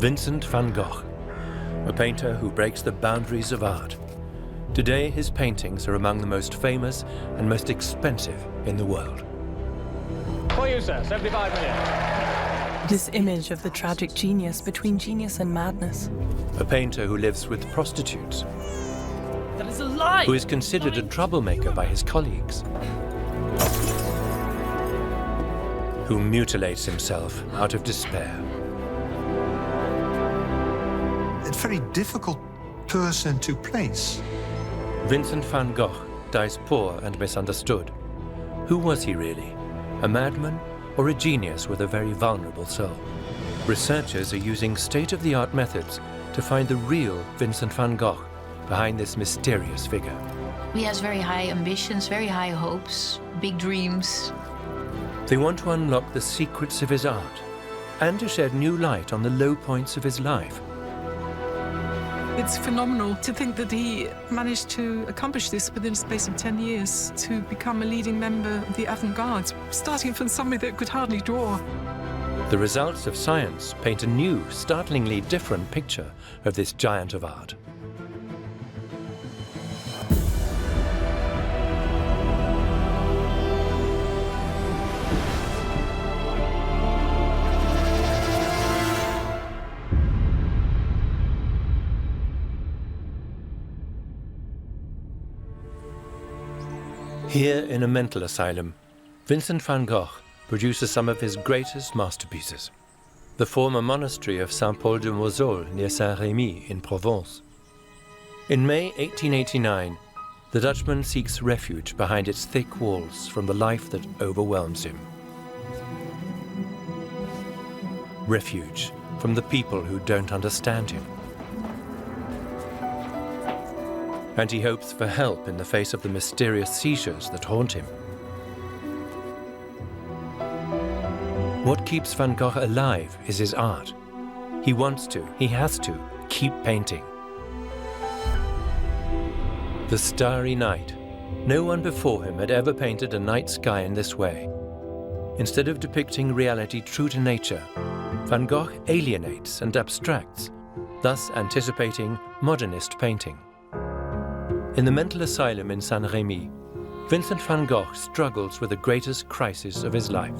Vincent van Gogh, a painter who breaks the boundaries of art. Today, his paintings are among the most famous and most expensive in the world. For you, sir, 75 million. This image of the tragic genius between genius and madness. A painter who lives with prostitutes. That is a lie! Who is considered a troublemaker by his colleagues. Who mutilates himself out of despair. A very difficult person to place. Vincent van Gogh dies poor and misunderstood. Who was he really? A madman or a genius with a very vulnerable soul? Researchers are using state-of-the-art methods to find the real Vincent van Gogh behind this mysterious figure. He has very high ambitions, very high hopes, big dreams. They want to unlock the secrets of his art and to shed new light on the low points of his life. It's phenomenal to think that he managed to accomplish this within a space of 10 years, to become a leading member of the avant-garde, starting from somebody that could hardly draw. The results of science paint a new, startlingly different picture of this giant of art. Here in a mental asylum, Vincent van Gogh produces some of his greatest masterpieces. The former monastery of Saint-Paul-de-Mosole near Saint-Remi in Provence. In May 1889, the Dutchman seeks refuge behind its thick walls from the life that overwhelms him. Refuge from the people who don't understand him. And he hopes for help in the face of the mysterious seizures that haunt him. What keeps Van Gogh alive is his art. He wants to, he has to, keep painting. The starry night. No one before him had ever painted a night sky in this way. Instead of depicting reality true to nature, Van Gogh alienates and abstracts, thus anticipating modernist painting. In the mental asylum in Saint-Remi, Vincent van Gogh struggles with the greatest crisis of his life.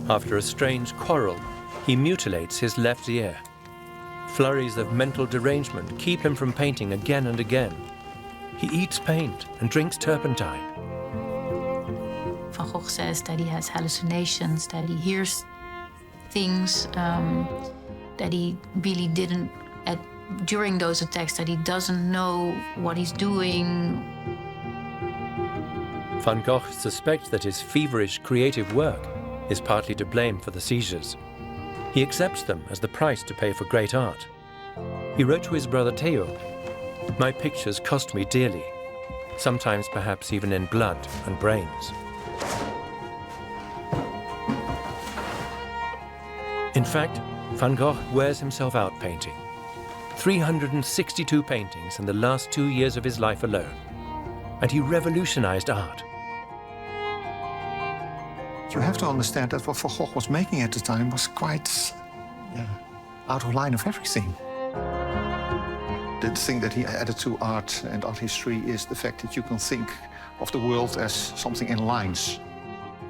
After a strange quarrel, he mutilates his left ear. Flurries of mental derangement keep him from painting again and again. He eats paint and drinks turpentine. Van Gogh says that he has hallucinations, that he hears things that he really didn't during those attacks, that he doesn't know what he's doing. Van Gogh suspects that his feverish creative work is partly to blame for the seizures. He accepts them as the price to pay for great art. He wrote to his brother Theo, "My pictures cost me dearly, sometimes perhaps even in blood and brains." In fact, Van Gogh wears himself out painting. 362 paintings in the last 2 years of his life alone. And he revolutionized art. You have to understand that what Van Gogh was making at the time was quite out of line of everything. The thing that he added to art and art history is the fact that you can think of the world as something in lines.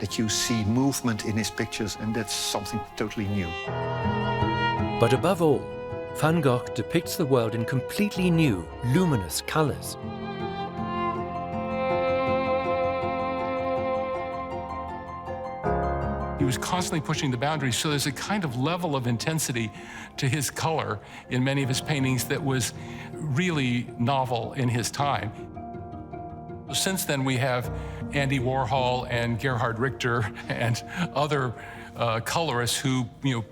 That you see movement in his pictures, and that's something totally new. But above all, Van Gogh depicts the world in completely new, luminous colors. He was constantly pushing the boundaries, so there's a kind of level of intensity to his color in many of his paintings that was really novel in his time. Since then, we have Andy Warhol and Gerhard Richter and other colorists who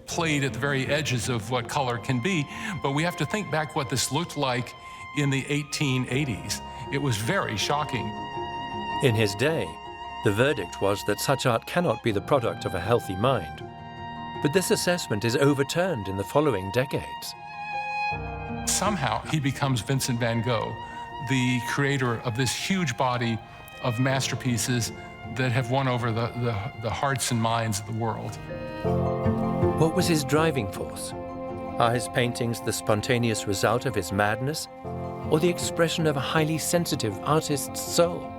played at the very edges of what color can be, but we have to think back what this looked like in the 1880s. It was very shocking. In his day, the verdict was that such art cannot be the product of a healthy mind. But this assessment is overturned in the following decades. Somehow he becomes Vincent van Gogh, the creator of this huge body of masterpieces that have won over the hearts and minds of the world. What was his driving force? Are his paintings the spontaneous result of his madness, or the expression of a highly sensitive artist's soul?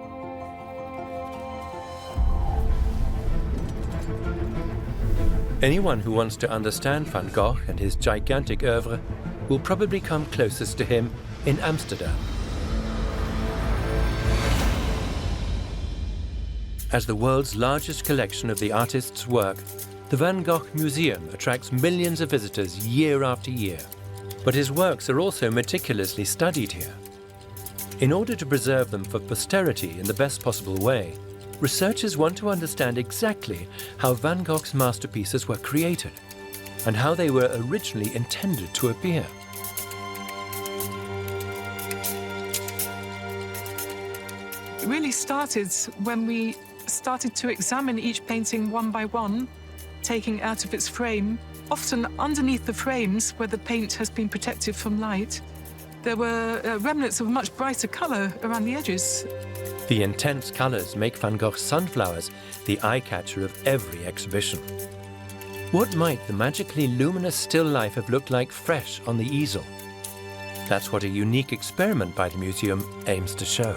Anyone who wants to understand Van Gogh and his gigantic oeuvre will probably come closest to him in Amsterdam. As the world's largest collection of the artist's work, the Van Gogh Museum attracts millions of visitors year after year. But his works are also meticulously studied here. In order to preserve them for posterity in the best possible way, researchers want to understand exactly how Van Gogh's masterpieces were created and how they were originally intended to appear. It really started when we started to examine each painting one by one, taking it out of its frame. Often underneath the frames, where the paint has been protected from light, there were remnants of much brighter colour around the edges. The intense colours make Van Gogh's sunflowers the eye-catcher of every exhibition. What might the magically luminous still life have looked like fresh on the easel? That's what a unique experiment by the museum aims to show.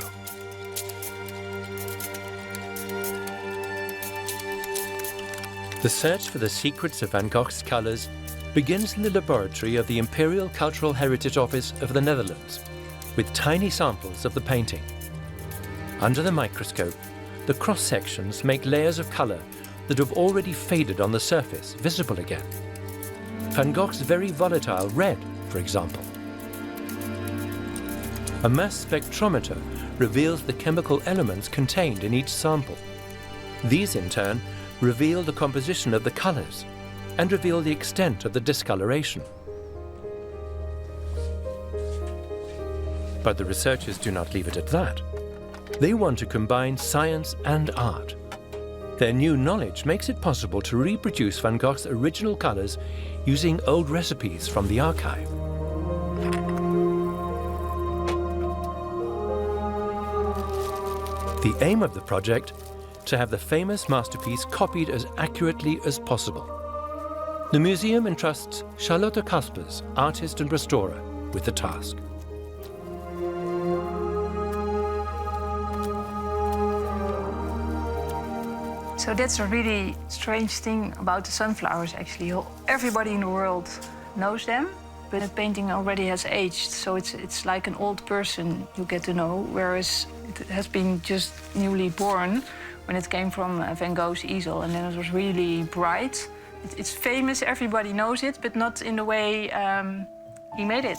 The search for the secrets of Van Gogh's colours begins in the laboratory of the Imperial Cultural Heritage Office of the Netherlands, with tiny samples of the painting. Under the microscope, the cross-sections make layers of colour that have already faded on the surface visible again. Van Gogh's very volatile red, for example. A mass spectrometer reveals the chemical elements contained in each sample. These, in turn, reveal the composition of the colours and reveal the extent of the discoloration. But the researchers do not leave it at that. They want to combine science and art. Their new knowledge makes it possible to reproduce Van Gogh's original colours using old recipes from the archive. The aim of the project: to have the famous masterpiece copied as accurately as possible. The museum entrusts Charlotte Caspers, artist and restorer, with the task. So that's a really strange thing about the sunflowers, actually. Everybody in the world knows them, but the painting already has aged, so it's like an old person you get to know, whereas it has been just newly born when it came from Van Gogh's easel, and then it was really bright. It's famous, everybody knows it, but not in the way he made it.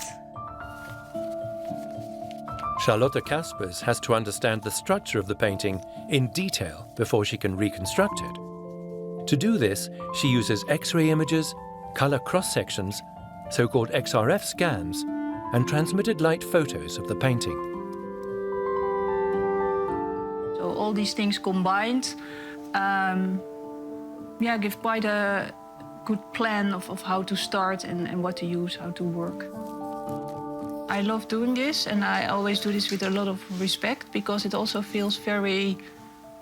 Charlotte Caspers has to understand the structure of the painting in detail before she can reconstruct it. To do this, she uses X-ray images, color cross-sections, so-called XRF scans, and transmitted light photos of the painting. So all these things combined, give quite a good plan of how to start and what to use, how to work. I love doing this, and I always do this with a lot of respect, because it also feels very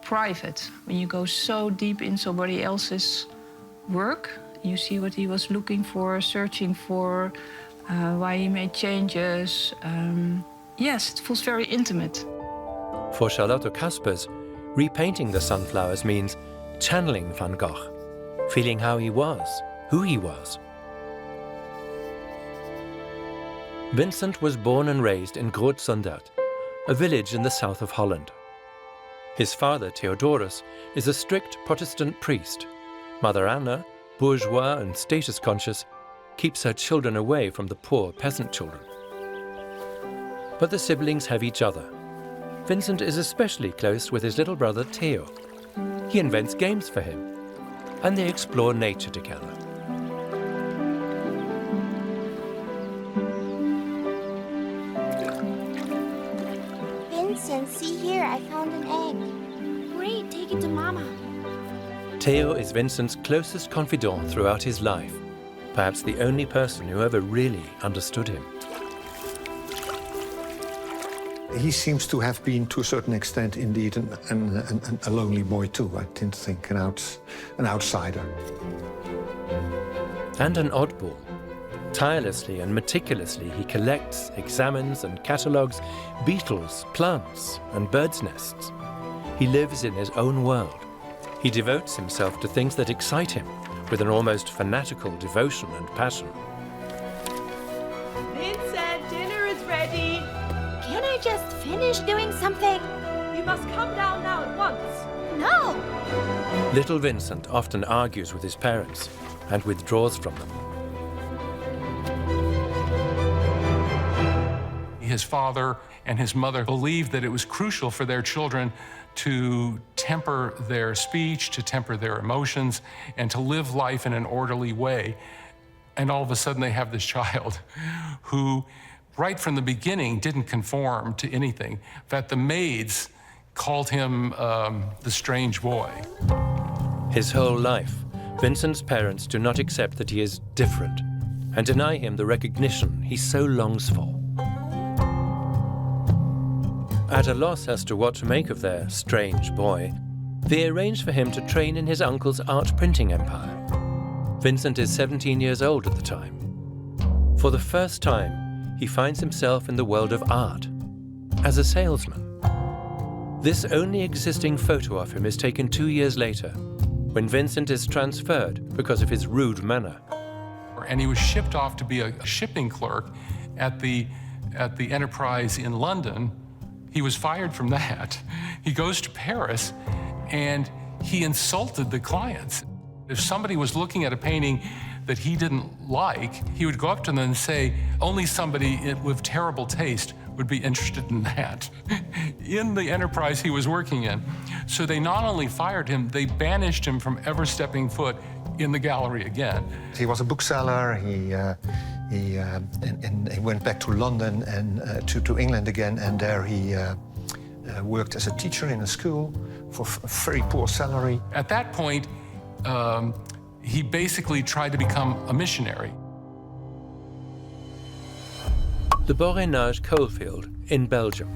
private when you go so deep in somebody else's work. You see what he was looking for, searching for, why he made changes. Yes, it feels very intimate. For Charlotte Caspers, repainting the sunflowers means channeling Van Gogh, feeling how he was, who he was. Vincent was born and raised in Groot-Zundert, a village in the south of Holland. His father, Theodorus, is a strict Protestant priest. Mother Anna, bourgeois and status-conscious, keeps her children away from the poor peasant children. But the siblings have each other. Vincent is especially close with his little brother Theo. He invents games for him, and they explore nature together. Vincent, see here, I found an egg. Great, take it to Mama. Theo is Vincent's closest confidant throughout his life, perhaps the only person who ever really understood him. He seems to have been, to a certain extent, indeed, a lonely boy too, I tend to think, an outsider. And an oddball. Tirelessly and meticulously he collects, examines and catalogues beetles, plants and birds' nests. He lives in his own world. He devotes himself to things that excite him with an almost fanatical devotion and passion. Vincent, dinner is ready. Can I just finish doing something? You must come down now at once. No! Little Vincent often argues with his parents and withdraws from them. His father and his mother believed that it was crucial for their children to temper their speech, to temper their emotions, and to live life in an orderly way. And all of a sudden they have this child who, right from the beginning, didn't conform to anything. In fact, the maids called him the strange boy. His whole life, Vincent's parents do not accept that he is different and deny him the recognition he so longs for. At a loss as to what to make of their strange boy, they arrange for him to train in his uncle's art printing empire. Vincent is 17 years old at the time. For the first time, he finds himself in the world of art, as a salesman. This only existing photo of him is taken 2 years later, when Vincent is transferred because of his rude manner. And he was shipped off to be a shipping clerk at the Enterprise in London. He was fired from that. He goes to Paris and he insulted the clients. If somebody was looking at a painting that he didn't like, he would go up to them and say, only somebody with terrible taste would be interested in that, in the enterprise he was working in. So they not only fired him, they banished him from ever stepping foot in the gallery again. He was a bookseller. He went back to London and to England again, and there he worked as a teacher in a school for a very poor salary. At that point, he basically tried to become a missionary. The Borinage coalfield in Belgium.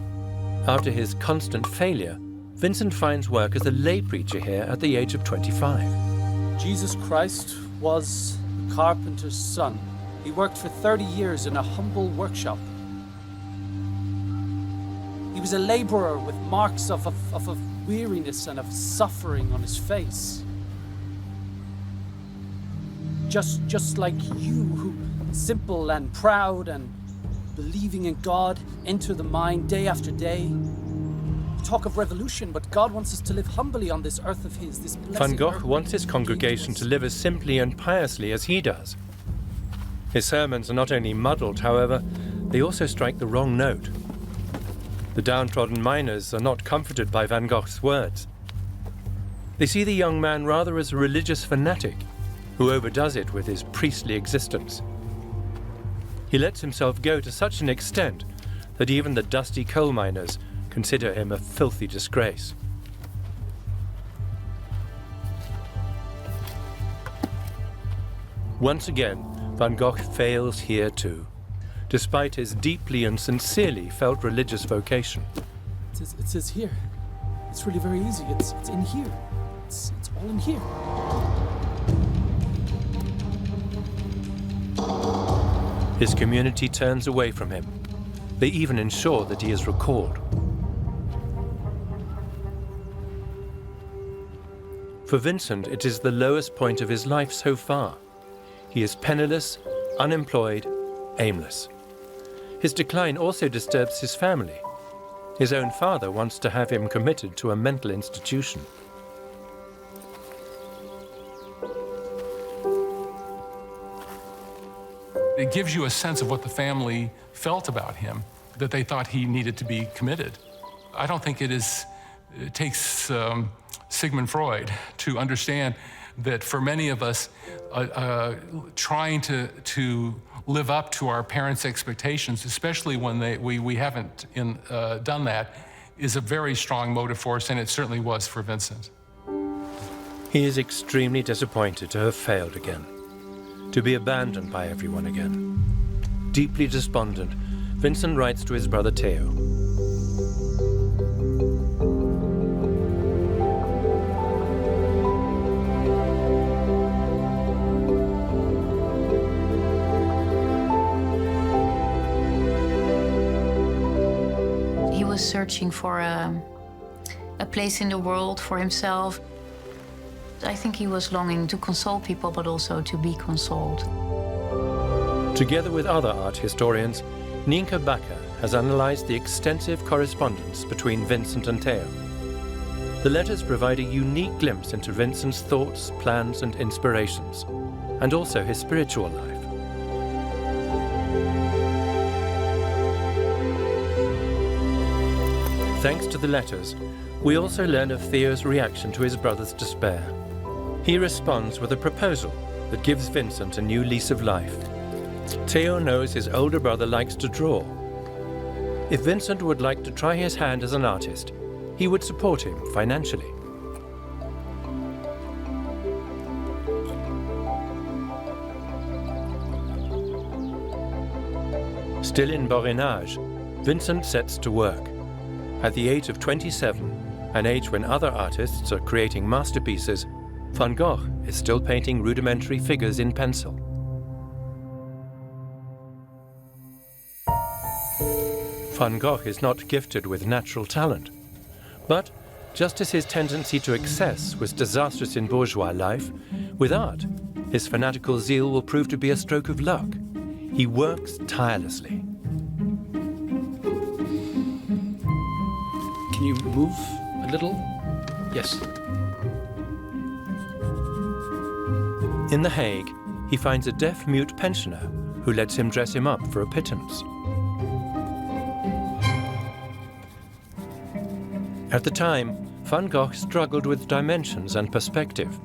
After his constant failure, Vincent finds work as a lay preacher here at the age of 25. Jesus Christ was a carpenter's son. He worked for 30 years in a humble workshop. He was a laborer with marks of weariness and of suffering on his face. Just like you, who simple and proud and believing in God, enter the mind day after day. We talk of revolution, but God wants us to live humbly on this earth of his, this blessed Van Gogh earth wants his congregation to live as simply and piously as he does. His sermons are not only muddled, however, they also strike the wrong note. The downtrodden miners are not comforted by Van Gogh's words. They see the young man rather as a religious fanatic who overdoes it with his priestly existence. He lets himself go to such an extent that even the dusty coal miners consider him a filthy disgrace. Once again, Van Gogh fails here too, despite his deeply and sincerely felt religious vocation. It says here. It's really very easy. It's in here. It's all in here. His community turns away from him. They even ensure that he is recalled. For Vincent, it is the lowest point of his life so far. He is penniless, unemployed, aimless. His decline also disturbs his family. His own father wants to have him committed to a mental institution. It gives you a sense of what the family felt about him, that they thought he needed to be committed. I don't think it takes Sigmund Freud to understand that for many of us, trying to live up to our parents' expectations, especially when we haven't done that, is a very strong motive for us, and it certainly was for Vincent. He is extremely disappointed to have failed again, to be abandoned by everyone again. Deeply despondent, Vincent writes to his brother Theo. searching for a place in the world for himself. I think he was longing to console people, but also to be consoled. Together with other art historians, Nienke Bakker has analysed the extensive correspondence between Vincent and Theo. The letters provide a unique glimpse into Vincent's thoughts, plans and inspirations, and also his spiritual life. Thanks to the letters, we also learn of Theo's reaction to his brother's despair. He responds with a proposal that gives Vincent a new lease of life. Theo knows his older brother likes to draw. If Vincent would like to try his hand as an artist, he would support him financially. Still in Borinage, Vincent sets to work. At the age of 27, an age when other artists are creating masterpieces, Van Gogh is still painting rudimentary figures in pencil. Van Gogh is not gifted with natural talent, but just as his tendency to excess was disastrous in bourgeois life, with art, his fanatical zeal will prove to be a stroke of luck. He works tirelessly. Can you move a little? Yes. In The Hague, he finds a deaf-mute pensioner who lets him dress him up for a pittance. At the time, Van Gogh struggled with dimensions and perspective.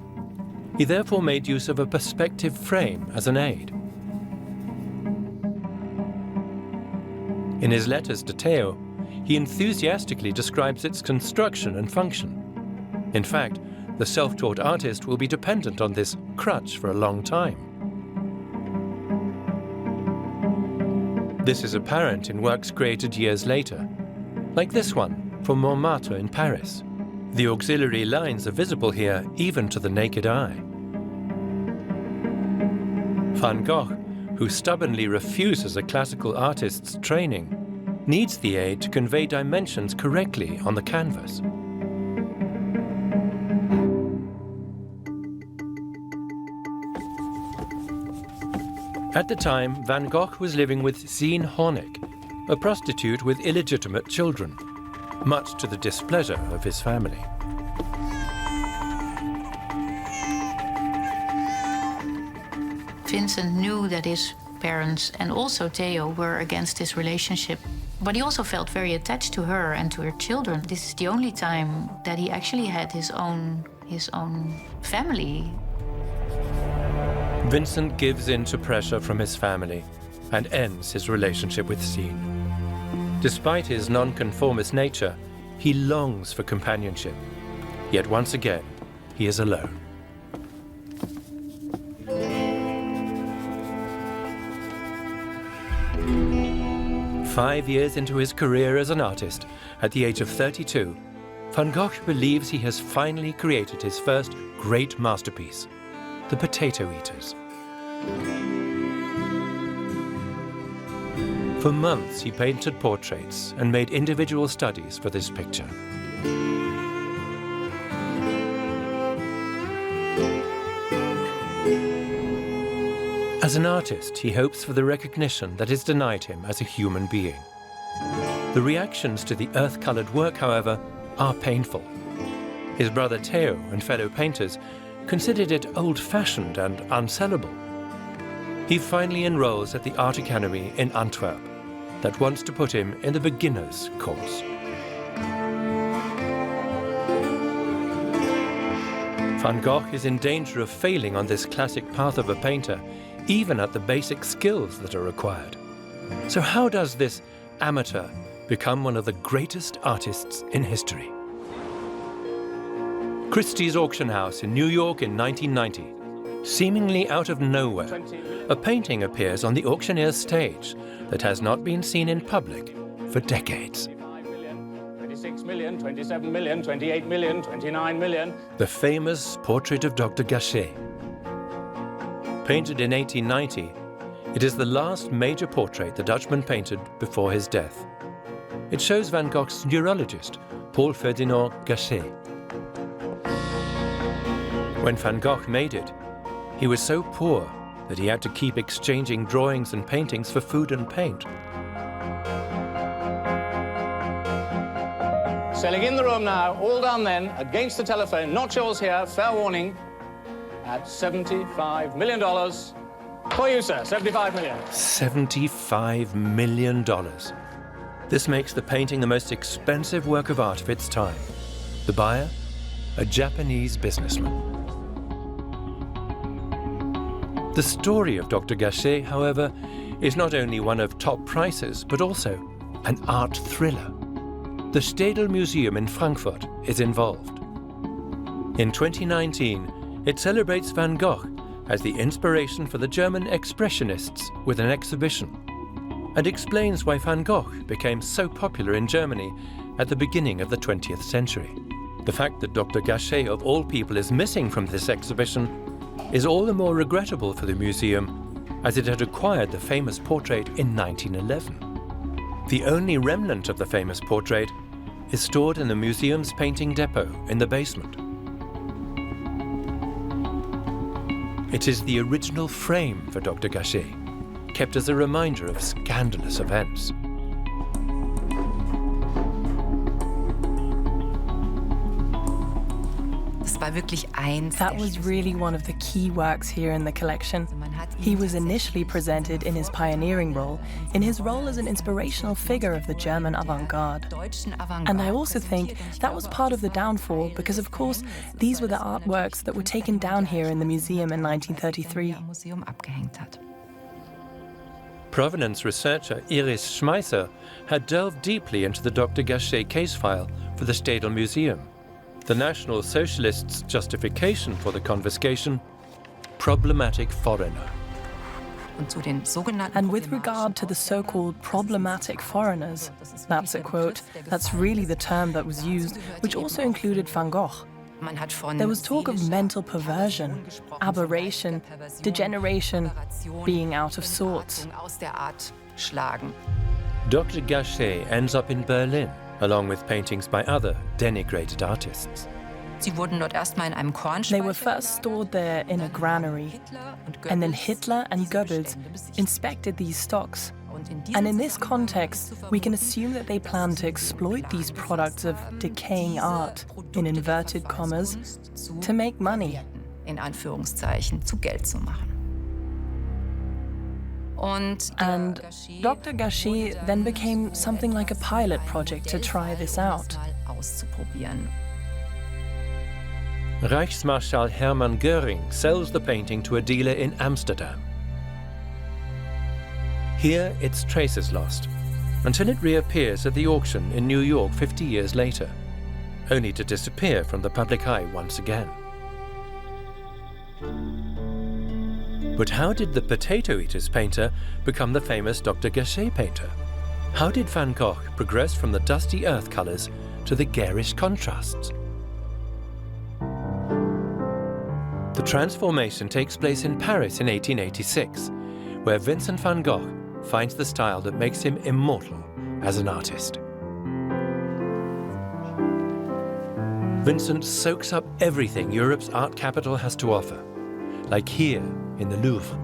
He therefore made use of a perspective frame as an aid. In his letters to Theo, he enthusiastically describes its construction and function. In fact, the self-taught artist will be dependent on this crutch for a long time. This is apparent in works created years later, like this one for Montmartre in Paris. The auxiliary lines are visible here even to the naked eye. Van Gogh, who stubbornly refuses a classical artist's training, needs the aid to convey dimensions correctly on the canvas. At the time, Van Gogh was living with Sien Honeck, a prostitute with illegitimate children, much to the displeasure of his family. Vincent knew that his parents and also Theo were against this relationship, but he also felt very attached to her and to her children. This is the only time that he actually had his own family. Vincent gives in to pressure from his family and ends his relationship with Sien. Despite his nonconformist nature, he longs for companionship. Yet once again, he is alone. Five years into his career as an artist, at the age of 32, Van Gogh believes he has finally created his first great masterpiece, The Potato Eaters. For months, he painted portraits and made individual studies for this picture. As an artist, he hopes for the recognition that is denied him as a human being. The reactions to the earth-colored work, however, are painful. His brother Theo and fellow painters considered it old-fashioned and unsellable. He finally enrolls at the Art Academy in Antwerp, that wants to put him in the beginner's course. Van Gogh is in danger of failing on this classic path of a painter, even at the basic skills that are required. So how does this amateur become one of the greatest artists in history? Christie's auction house in New York in 1990. Seemingly out of nowhere, a painting appears on the auctioneer's stage that has not been seen in public for decades. 26 million, 27 million, 28 million, 29 million. The famous portrait of Dr Gachet. Painted in 1890, it is the last major portrait the Dutchman painted before his death. It shows Van Gogh's neurologist, Paul Ferdinand Gachet. When Van Gogh made it, he was so poor that he had to keep exchanging drawings and paintings for food and paint. Selling in the room now, all done then, against the telephone, not yours here, fair warning, at $75 million. For you, sir, $75 million. $75 million. This makes the painting the most expensive work of art of its time. The buyer, a Japanese businessman. The story of Dr. Gachet, however, is not only one of top prices, but also an art thriller. The Städel Museum in Frankfurt is involved. In 2019, it celebrates Van Gogh as the inspiration for the German expressionists with an exhibition, and explains why Van Gogh became so popular in Germany at the beginning of the 20th century. The fact that Dr. Gachet, of all people, is missing from this exhibition is all the more regrettable for the museum, as it had acquired the famous portrait in 1911. The only remnant of the famous portrait is stored in the museum's painting depot in the basement. It is the original frame for Dr. Gachet, kept as a reminder of scandalous events. That was really one of the key works here in the collection. He was initially presented in his pioneering role, in his role as an inspirational figure of the German avant-garde. And I also think that was part of the downfall because, of course, these were the artworks that were taken down here in the museum in 1933. Provenance researcher Iris Schmeisser had delved deeply into the Dr. Gachet case file for the Städel Museum. The National Socialists' justification for the confiscation: problematic foreigner. And with regard to the so-called problematic foreigners, that's a quote, that's really the term that was used, which also included Van Gogh. There was talk of mental perversion, aberration, degeneration, being out of sorts. Dr. Gachet ends up in Berlin, along with paintings by other denigrated artists. They were first stored there in a granary, and then Hitler and Goebbels inspected these stocks. And in this context, we can assume that they planned to exploit these products of decaying art, in inverted commas, to make money. And Dr. Gachet then became something like a pilot project to try this out. Reichsmarschall Hermann Göring sells the painting to a dealer in Amsterdam. Here, its trace is lost, until it reappears at the auction in New York 50 years later, only to disappear from the public eye once again. But how did the Potato Eaters painter become the famous Dr. Gachet painter? How did Van Gogh progress from the dusty earth colours to the garish contrasts? The transformation takes place in Paris in 1886, where Vincent van Gogh finds the style that makes him immortal as an artist. Vincent soaks up everything Europe's art capital has to offer, like here in the Louvre.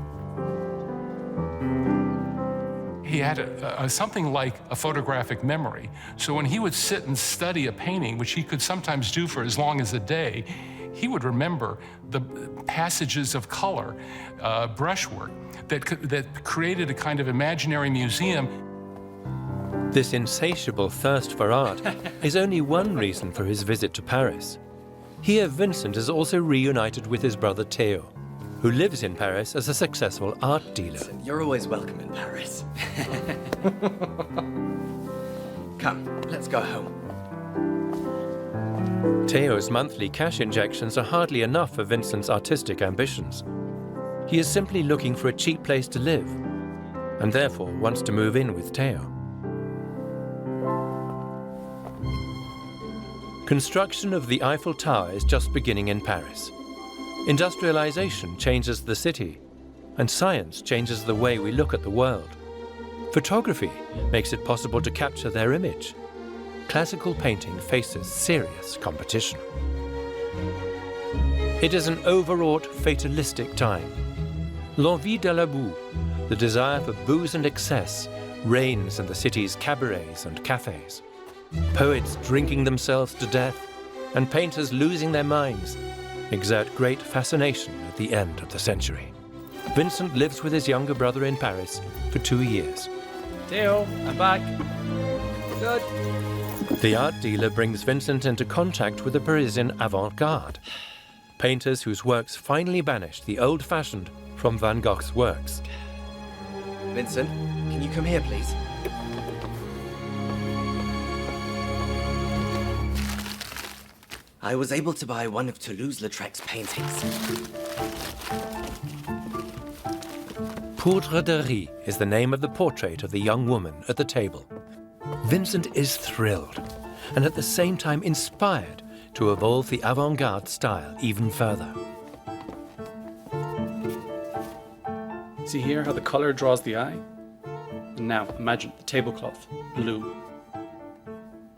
He had something like a photographic memory. So when he would sit and study a painting, which he could sometimes do for as long as a day, he would remember the passages of color, brushwork, that created a kind of imaginary museum. This insatiable thirst for art is only one reason for his visit to Paris. Here, Vincent is also reunited with his brother Theo, who lives in Paris as a successful art dealer. You're always welcome in Paris. Come, let's go home. Theo's monthly cash injections are hardly enough for Vincent's artistic ambitions. He is simply looking for a cheap place to live, and therefore wants to move in with Theo. Construction of the Eiffel Tower is just beginning in Paris. Industrialization changes the city, and science changes the way we look at the world. Photography makes it possible to capture their image. Classical painting faces serious competition. It is an overwrought, fatalistic time. L'envie de la boue, the desire for booze and excess, reigns in the city's cabarets and cafes. Poets drinking themselves to death and painters losing their minds exert great fascination at the end of the century. Vincent lives with his younger brother in Paris for 2 years. Theo, I'm back. Good. The art dealer brings Vincent into contact with the Parisian avant-garde, painters whose works finally banished the old-fashioned from Van Gogh's works. Vincent, can you come here, please? I was able to buy one of Toulouse-Lautrec's paintings. Poudre de Riz is the name of the portrait of the young woman at the table. Vincent is thrilled and at the same time inspired to evolve the avant-garde style even further. See here how the color draws the eye? And now imagine the tablecloth blue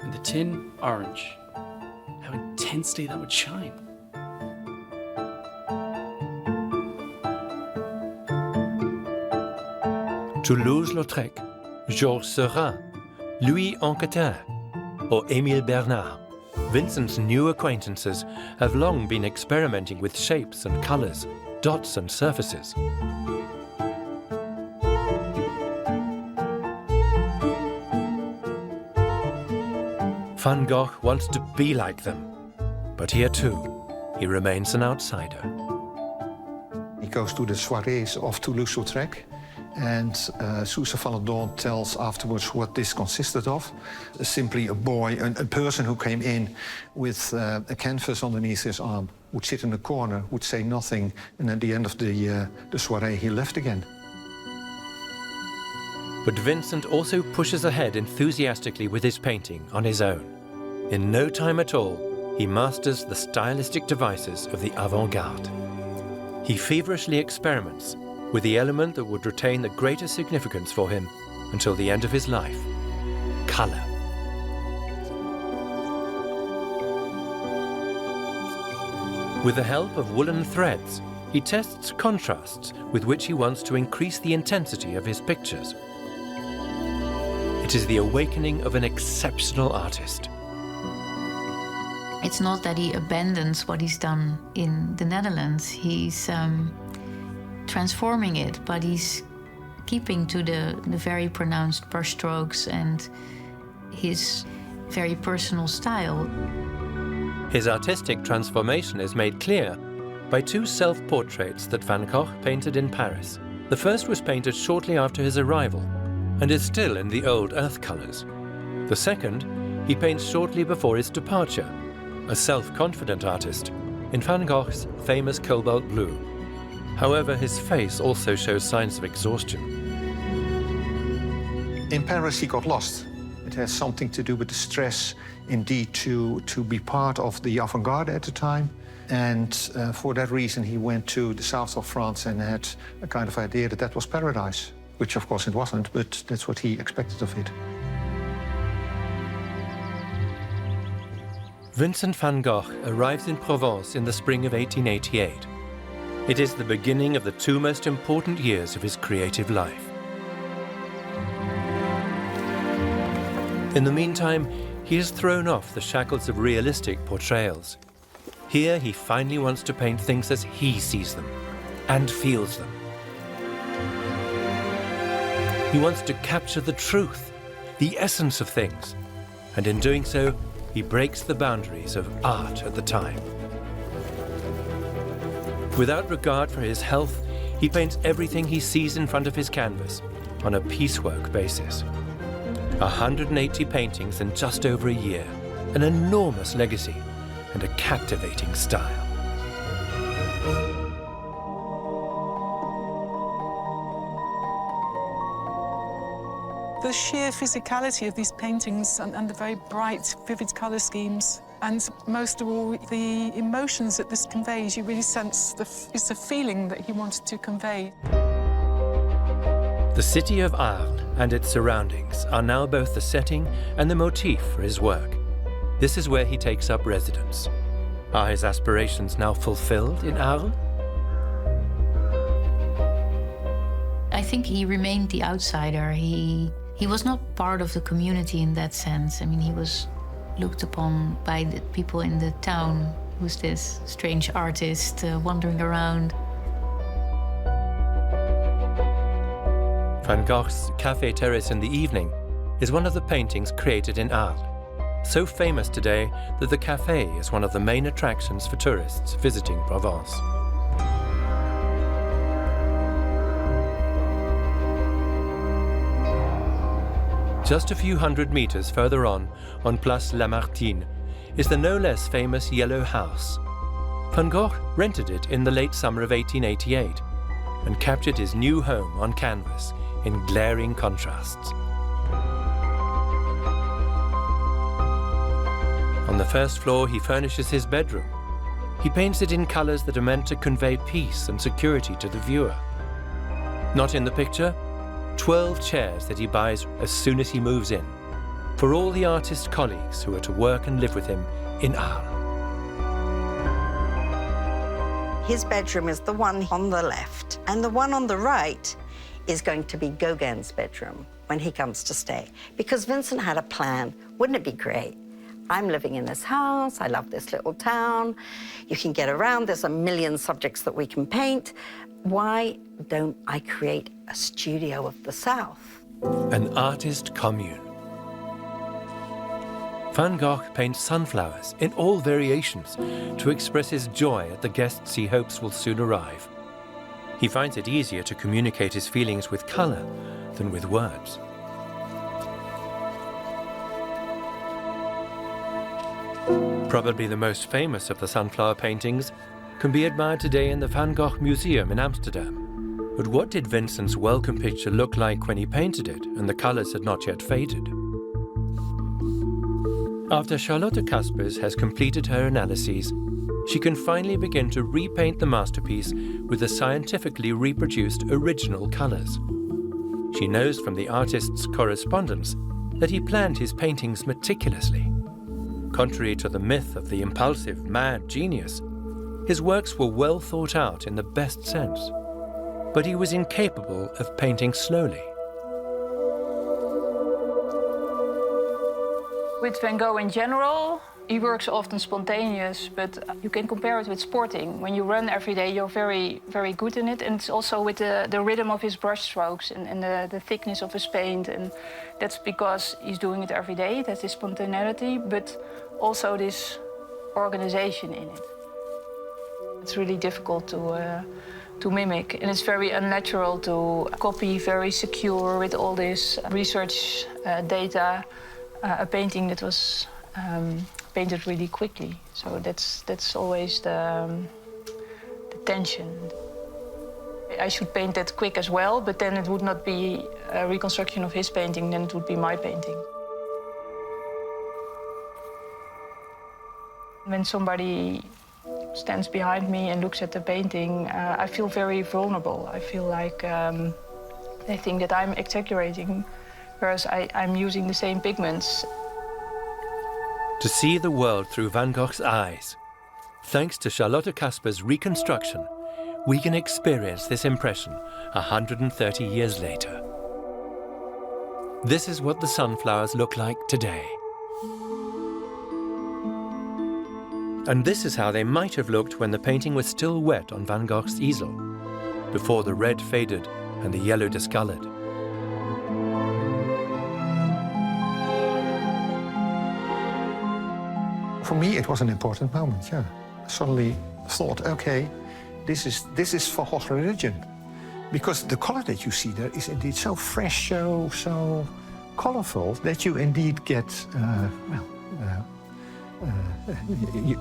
and the tin orange. How intensely that would shine. Toulouse-Lautrec, Georges Seurat, Louis Anquetin, or Émile Bernard, Vincent's new acquaintances have long been experimenting with shapes and colors, dots and surfaces. Van Gogh wants to be like them, but here too, he remains an outsider. He goes to the soirees of Toulouse-Lautrec, and Susan van der Dawn tells afterwards what this consisted of. Simply a boy, a person who came in with a canvas underneath his arm, would sit in a corner, would say nothing, and at the end of the soiree he left again. But Vincent also pushes ahead enthusiastically with his painting on his own. In no time at all, he masters the stylistic devices of the avant-garde. He feverishly experiments with the element that would retain the greatest significance for him until the end of his life: color. With the help of woolen threads, he tests contrasts with which he wants to increase the intensity of his pictures. It is the awakening of an exceptional artist. It's not that he abandons what he's done in the Netherlands. He's transforming it, but he's keeping to the very pronounced brushstrokes and his very personal style. His artistic transformation is made clear by 2 self-portraits that Van Gogh painted in Paris. The first was painted shortly after his arrival and is still in the old earth colors. The second he paints shortly before his departure, a self-confident artist, in Van Gogh's famous cobalt blue. However, his face also shows signs of exhaustion. In Paris he got lost. It has something to do with the stress, indeed, to be part of the avant-garde at the time. And for that reason he went to the south of France and had a kind of idea that that was paradise, which of course it wasn't, but that's what he expected of it. Vincent van Gogh arrives in Provence in the spring of 1888. It is the beginning of the 2 most important years of his creative life. In the meantime, he has thrown off the shackles of realistic portrayals. Here he finally wants to paint things as he sees them and feels them. He wants to capture the truth, the essence of things, and in doing so, he breaks the boundaries of art at the time. Without regard for his health, he paints everything he sees in front of his canvas on a piecework basis. 180 paintings in just over a year, an enormous legacy and a captivating style. The sheer physicality of these paintings and the very bright, vivid colour schemes, and most of all, the emotions that this conveys, you really sense it's the feeling that he wanted to convey. The city of Arles and its surroundings are now both the setting and the motif for his work. This is where he takes up residence. Are his aspirations now fulfilled in Arles? I think he remained the outsider. He was not part of the community in that sense. I mean, he was looked upon by the people in the town. Who's this strange artist wandering around? Van Gogh's Café Terrace in the Evening is one of the paintings created in Arles, so famous today that the café is one of the main attractions for tourists visiting Provence. Just a few hundred meters further on Place Lamartine, is the no less famous Yellow House. Van Gogh rented it in the late summer of 1888 and captured his new home on canvas in glaring contrasts. On the first floor, he furnishes his bedroom. He paints it in colors that are meant to convey peace and security to the viewer. Not in the picture, 12 chairs that he buys as soon as he moves in, for all the artist's colleagues who are to work and live with him in Arles. His bedroom is the one on the left, and the one on the right is going to be Gauguin's bedroom when he comes to stay. Because Vincent had a plan. Wouldn't it be great? I'm living in this house, I love this little town, you can get around, there's a million subjects that we can paint. Why don't I create a studio of the South? An artist commune. Van Gogh paints sunflowers in all variations to express his joy at the guests he hopes will soon arrive. He finds it easier to communicate his feelings with color than with words. Probably the most famous of the sunflower paintings can be admired today in the Van Gogh Museum in Amsterdam. But what did Vincent's welcome picture look like when he painted it and the colors had not yet faded? After Charlotte Caspers has completed her analyses, she can finally begin to repaint the masterpiece with the scientifically reproduced original colors. She knows from the artist's correspondence that he planned his paintings meticulously. Contrary to the myth of the impulsive, mad genius, his works were well thought out in the best sense, but he was incapable of painting slowly. With Van Gogh in general, he works often spontaneous, but you can compare it with sporting. When you run every day, you're very, very good in it. And it's also with the rhythm of his brushstrokes and the thickness of his paint. And that's because he's doing it every day. That's his spontaneity, but also this organization in it. It's really difficult to mimic, and it's very unnatural to copy very secure with all this research data, a painting that was painted really quickly. So that's always the tension. I should paint that quick as well, but then it would not be a reconstruction of his painting, then it would be my painting. When somebody stands behind me and looks at the painting, I feel very vulnerable. I feel like they think that I'm exaggerating, whereas I'm using the same pigments. To see the world through Van Gogh's eyes, thanks to Charlotte Caspers' reconstruction, we can experience this impression 130 years later. This is what the sunflowers look like today. And this is how they might have looked when the painting was still wet on Van Gogh's easel, before the red faded and the yellow discolored. For me, it was an important moment, yeah. I suddenly thought, okay, this is Van Gogh's religion. Because the color that you see there is indeed so fresh, so colorful, that you indeed get,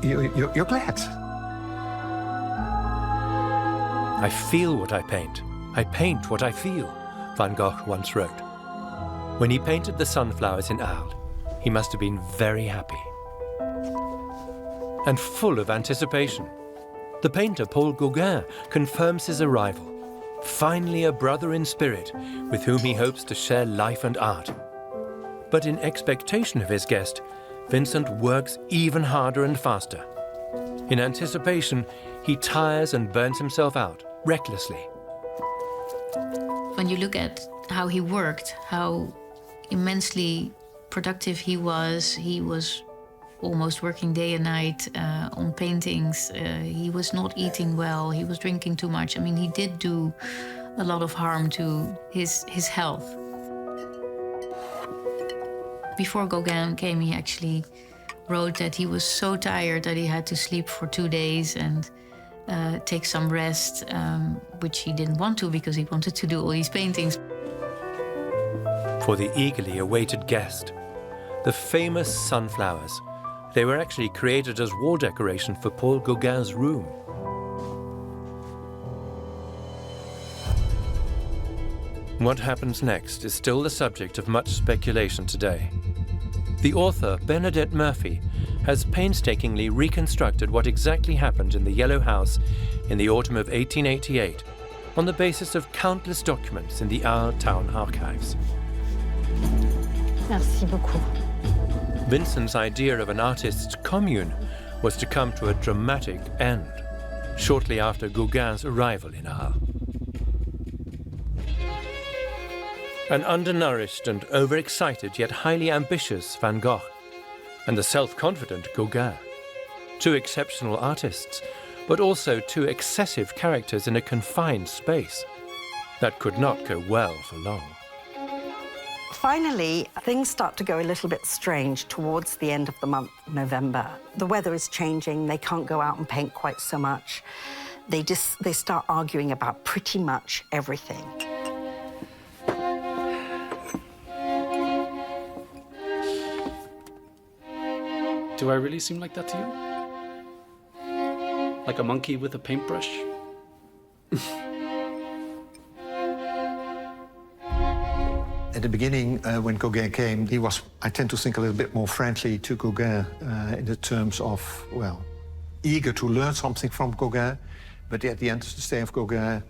you're glad. I feel what I paint what I feel, Van Gogh once wrote. When he painted the sunflowers in Arles, he must have been very happy. And full of anticipation. The painter Paul Gauguin confirms his arrival. Finally a brother in spirit with whom he hopes to share life and art. But in expectation of his guest, Vincent works even harder and faster. In anticipation, he tires and burns himself out, recklessly. When you look at how he worked, how immensely productive he was almost working day and night on paintings. He was not eating well, he was drinking too much. I mean, he did do a lot of harm to his health. Before Gauguin came, he actually wrote that he was so tired that he had to sleep for 2 days and take some rest, which he didn't want to because he wanted to do all these paintings. For the eagerly awaited guest, the famous sunflowers. They were actually created as wall decoration for Paul Gauguin's room. What happens next is still the subject of much speculation today. The author, Bernadette Murphy, has painstakingly reconstructed what exactly happened in the Yellow House in the autumn of 1888 on the basis of countless documents in the Our Town archives. Merci beaucoup. Vincent's idea of an artist's commune was to come to a dramatic end shortly after Gauguin's arrival in Arles. An undernourished and overexcited yet highly ambitious Van Gogh and the self-confident Gauguin. Two exceptional artists, but also two excessive characters in a confined space. That could not go well for long. Finally, things start to go a little bit strange towards the end of the month, November. The weather is changing, they can't go out and paint quite so much. They start arguing about pretty much everything. Do I really seem like that to you? Like a monkey with a paintbrush? At the beginning, when Gauguin came, he was, I tend to think, a little bit more friendly to Gauguin in the terms of, well, eager to learn something from Gauguin. But at the end of the stay of Gauguin,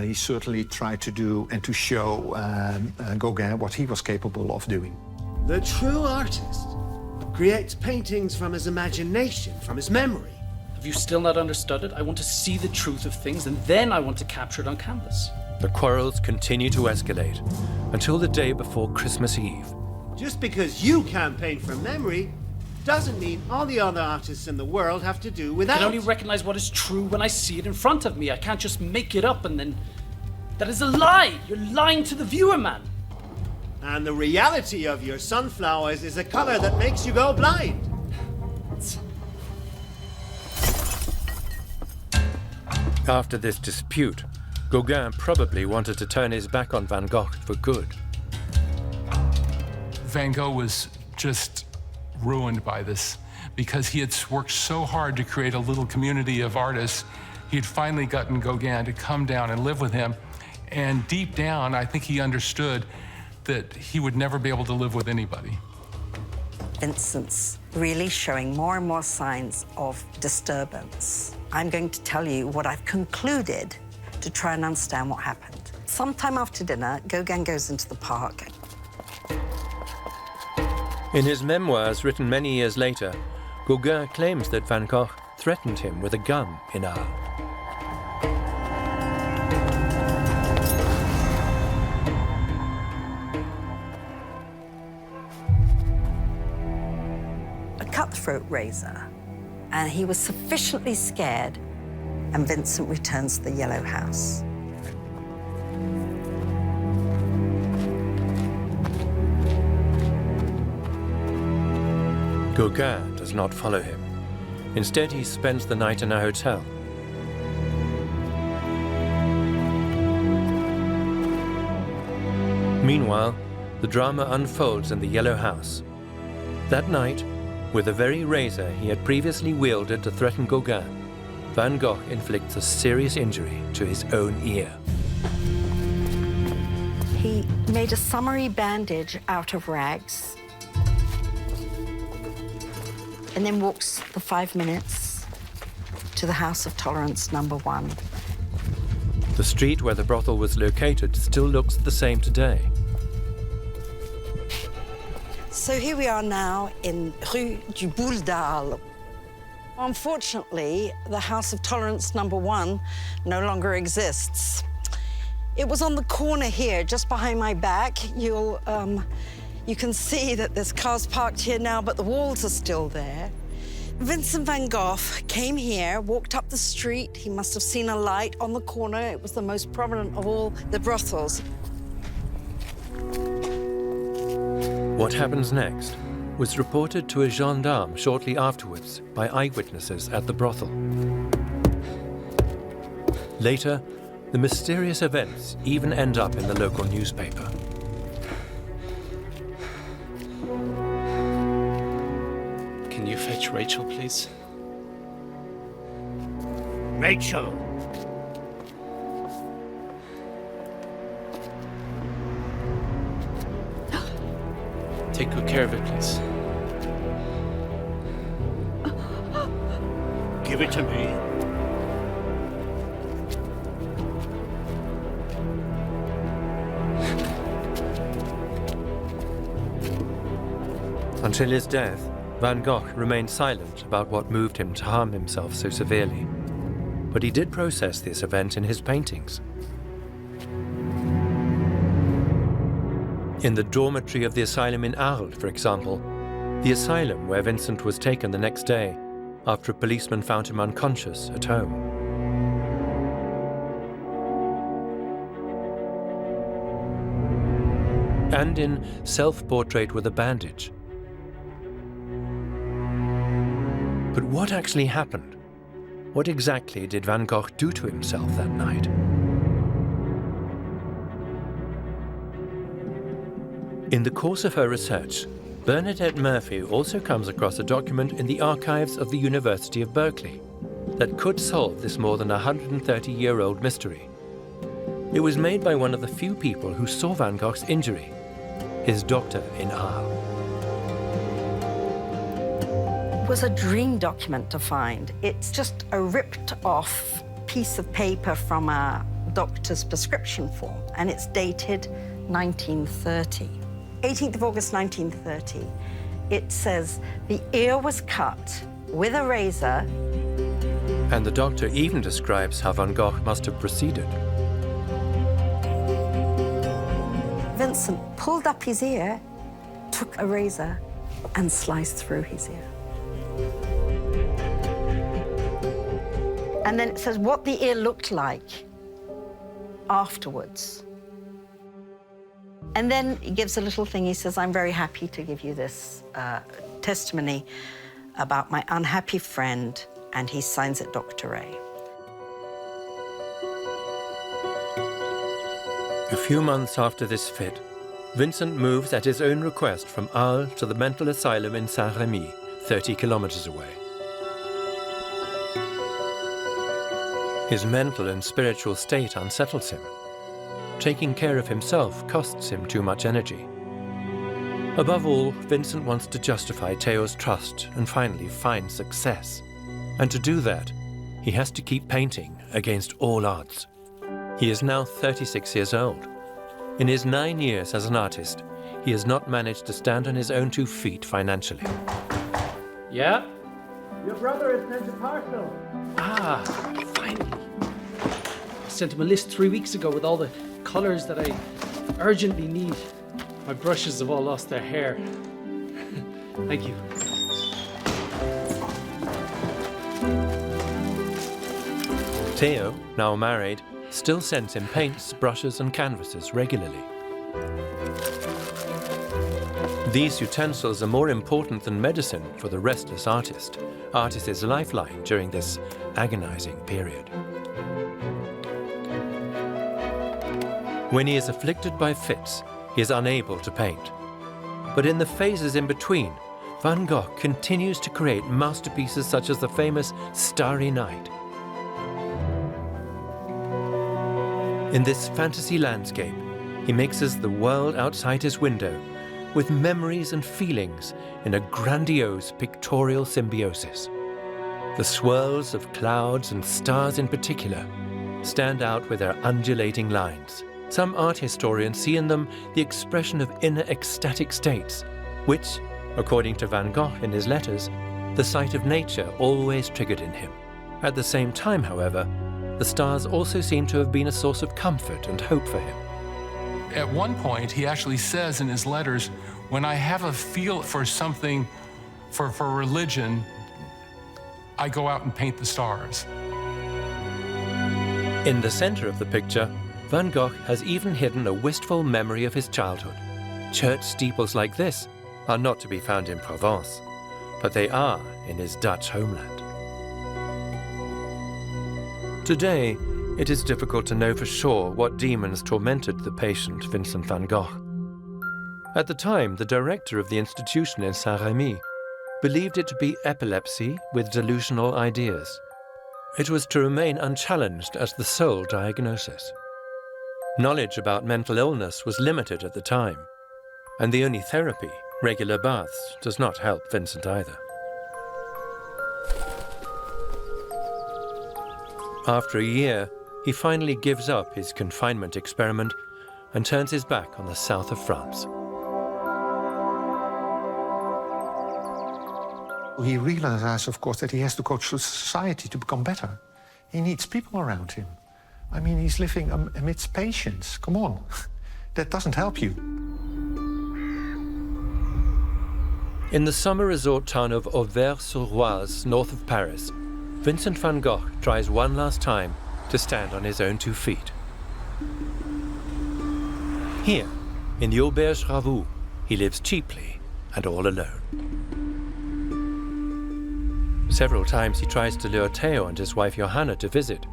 he certainly tried to do and to show Gauguin what he was capable of doing. The true artist creates paintings from his imagination, from his memory. Have you still not understood it? I want to see the truth of things, and then I want to capture it on canvas. The quarrels continue to escalate until the day before Christmas Eve. Just because you can't paint from memory doesn't mean all the other artists in the world have to do without. I can only recognize what is true when I see it in front of me. I can't just make it up and then... That is a lie! You're lying to the viewer, man! And the reality of your sunflowers is a color that makes you go blind. After this dispute, Gauguin probably wanted to turn his back on Van Gogh for good. Van Gogh was just ruined by this because he had worked so hard to create a little community of artists. He had finally gotten Gauguin to come down and live with him. And deep down, I think he understood that he would never be able to live with anybody. Vincent's really showing more and more signs of disturbance. I'm going to tell you what I've concluded to try and understand what happened. Sometime after dinner, Gauguin goes into the park. In his memoirs, written many years later, Gauguin claims that Van Gogh threatened him with a gun in Arles. A cutthroat razor, and he was sufficiently scared, and Vincent returns to the Yellow House. Gauguin does not follow him. Instead, he spends the night in a hotel. Meanwhile, the drama unfolds in the Yellow House. That night, with the very razor he had previously wielded to threaten Gauguin, Van Gogh inflicts a serious injury to his own ear. He made a summary bandage out of rags and then walks for 5 minutes to the House of Tolerance #1. The street where the brothel was located still looks the same today. So here we are now in Rue du Boule d'Arles. Unfortunately, the House of Tolerance #1 no longer exists. It was on the corner here, just behind my back. You can see that there's cars parked here now, but the walls are still there. Vincent van Gogh came here, walked up the street. He must have seen a light on the corner. It was the most prominent of all the brothels. What happens next was reported to a gendarme shortly afterwards by eyewitnesses at the brothel. Later, the mysterious events even end up in the local newspaper. Can you fetch Rachel, please? Rachel! Take good care of it, please. Give it to me. Until his death, Van Gogh remained silent about what moved him to harm himself so severely. But he did process this event in his paintings. In the dormitory of the asylum in Arles, for example, the asylum where Vincent was taken the next day after a policeman found him unconscious at home. And in Self-Portrait with a Bandage. But what actually happened? What exactly did Van Gogh do to himself that night? In the course of her research, Bernadette Murphy also comes across a document in the archives of the University of Berkeley that could solve this more than 130-year-old mystery. It was made by one of the few people who saw Van Gogh's injury, his doctor in Arles. It was a dream document to find. It's just a ripped-off piece of paper from a doctor's prescription form, and it's dated 1930. 18th of August, 1930. It says, the ear was cut with a razor. And the doctor even describes how Van Gogh must have proceeded. Vincent pulled up his ear, took a razor, and sliced through his ear. And then it says what the ear looked like afterwards. And then he gives a little thing. He says, I'm very happy to give you this testimony about my unhappy friend, and he signs it Dr. Ray. A few months after this fit, Vincent moves at his own request from Arles to the mental asylum in Saint-Remi, 30 kilometers away. His mental and spiritual state unsettles him. Taking care of himself costs him too much energy. Above all, Vincent wants to justify Théo's trust and finally find success. And to do that, he has to keep painting against all odds. He is now 36 years old. In his 9 years as an artist, he has not managed to stand on his own 2 feet financially. Yeah? Your brother has sent a parcel. Ah, finally. I sent him a list 3 weeks ago with all the colours that I urgently need. My brushes have all lost their hair. Thank you. Theo, now married, still sends him paints, brushes and canvases regularly. These utensils are more important than medicine for the restless artist, artist's lifeline during this agonizing period. When he is afflicted by fits, he is unable to paint. But in the phases in between, Van Gogh continues to create masterpieces such as the famous Starry Night. In this fantasy landscape, he mixes the world outside his window with memories and feelings in a grandiose pictorial symbiosis. The swirls of clouds and stars in particular stand out with their undulating lines. Some art historians see in them the expression of inner ecstatic states, which, according to Van Gogh in his letters, the sight of nature always triggered in him. At the same time, however, the stars also seem to have been a source of comfort and hope for him. At one point, he actually says in his letters, when I have a feel for something, for religion, I go out and paint the stars. In the center of the picture, Van Gogh has even hidden a wistful memory of his childhood. Church steeples like this are not to be found in Provence, but they are in his Dutch homeland. Today, it is difficult to know for sure what demons tormented the patient Vincent van Gogh. At the time, the director of the institution in Saint-Remi believed it to be epilepsy with delusional ideas. It was to remain unchallenged as the sole diagnosis. Knowledge about mental illness was limited at the time, and the only therapy, regular baths, does not help Vincent either. After a year, he finally gives up his confinement experiment and turns his back on the south of France. He realizes, of course, that he has to go through society to become better. He needs people around him. I mean, he's living amidst patients. Come on, that doesn't help you. In the summer resort town of Auvers-sur-Oise, north of Paris, Vincent van Gogh tries one last time to stand on his own 2 feet. Here, in the Auberge Ravoux, he lives cheaply and all alone. Several times he tries to lure Theo and his wife Johanna to visit,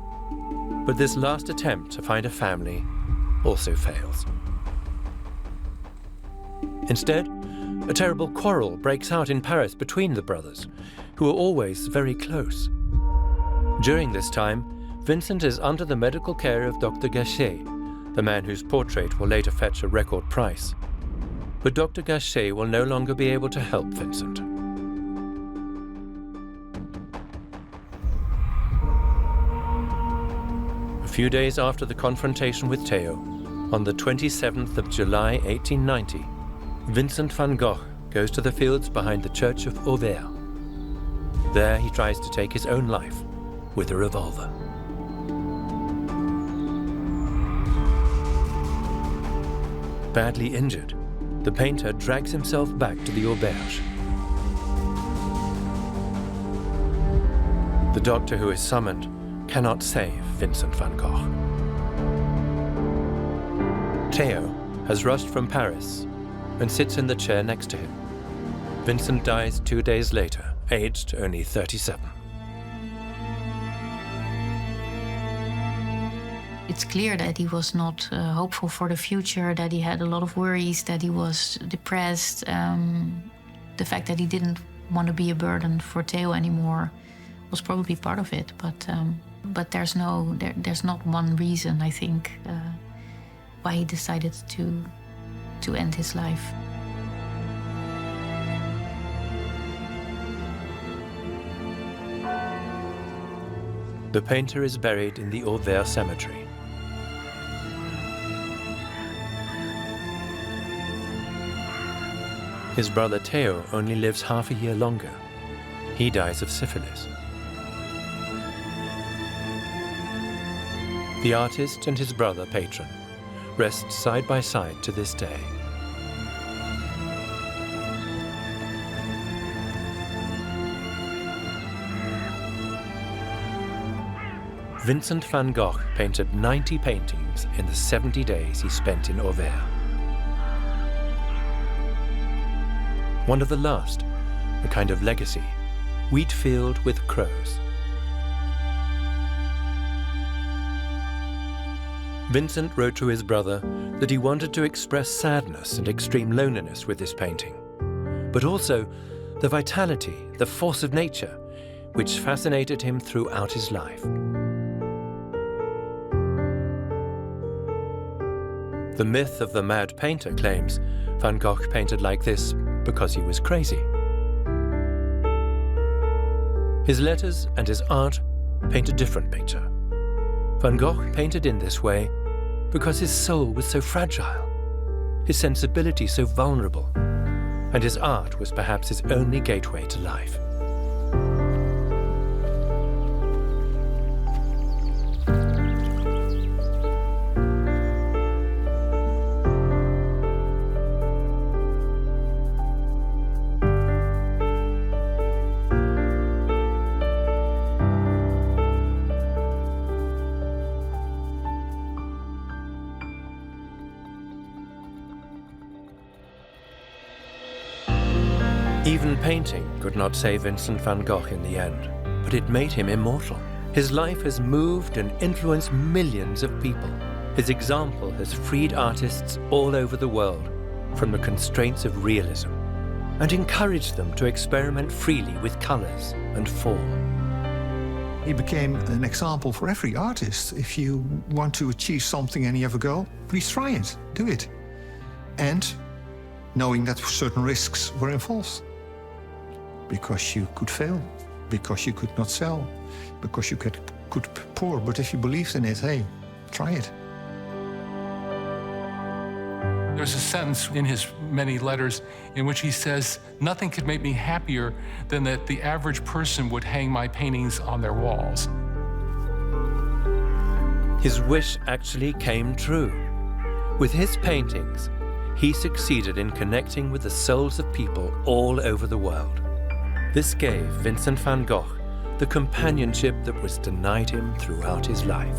but this last attempt to find a family also fails. Instead, a terrible quarrel breaks out in Paris between the brothers, who are always very close. During this time, Vincent is under the medical care of Dr Gachet, the man whose portrait will later fetch a record price. But Dr Gachet will no longer be able to help Vincent. A few days after the confrontation with Theo, on the 27th of July 1890, Vincent van Gogh goes to the fields behind the church of Auvers. There he tries to take his own life with a revolver. Badly injured, the painter drags himself back to the auberge. The doctor who is summoned cannot save Vincent van Gogh. Theo has rushed from Paris and sits in the chair next to him. Vincent dies 2 days later, aged only 37. It's clear that he was not hopeful for the future, that he had a lot of worries, that he was depressed. The fact that he didn't want to be a burden for Theo anymore was probably part of it. But there's not one reason, I think, why he decided to end his life. The painter is buried in the Auvers cemetery. His brother Theo only lives half a year longer. He dies of syphilis. The artist and his brother patron rest side by side to this day. Vincent van Gogh painted 90 paintings in the 70 days he spent in Auvers. One of the last, a kind of legacy, wheat field with crows. Vincent wrote to his brother that he wanted to express sadness and extreme loneliness with this painting, but also the vitality, the force of nature, which fascinated him throughout his life. The myth of the mad painter claims Van Gogh painted like this because he was crazy. His letters and his art paint a different picture. Van Gogh painted in this way because his soul was so fragile, his sensibility so vulnerable, and his art was perhaps his only gateway to life. Even painting could not save Vincent van Gogh in the end, but it made him immortal. His life has moved and influenced millions of people. His example has freed artists all over the world from the constraints of realism and encouraged them to experiment freely with colors and form. He became an example for every artist. If you want to achieve something and you have a goal, please try it, do it. And knowing that certain risks were involved. Because you could fail, because you could not sell, because you could poor. But if you believed in it, hey, try it. There's a sentence in his many letters in which he says, "Nothing could make me happier than that the average person would hang my paintings on their walls." His wish actually came true. With his paintings, he succeeded in connecting with the souls of people all over the world. This gave Vincent van Gogh the companionship that was denied him throughout his life.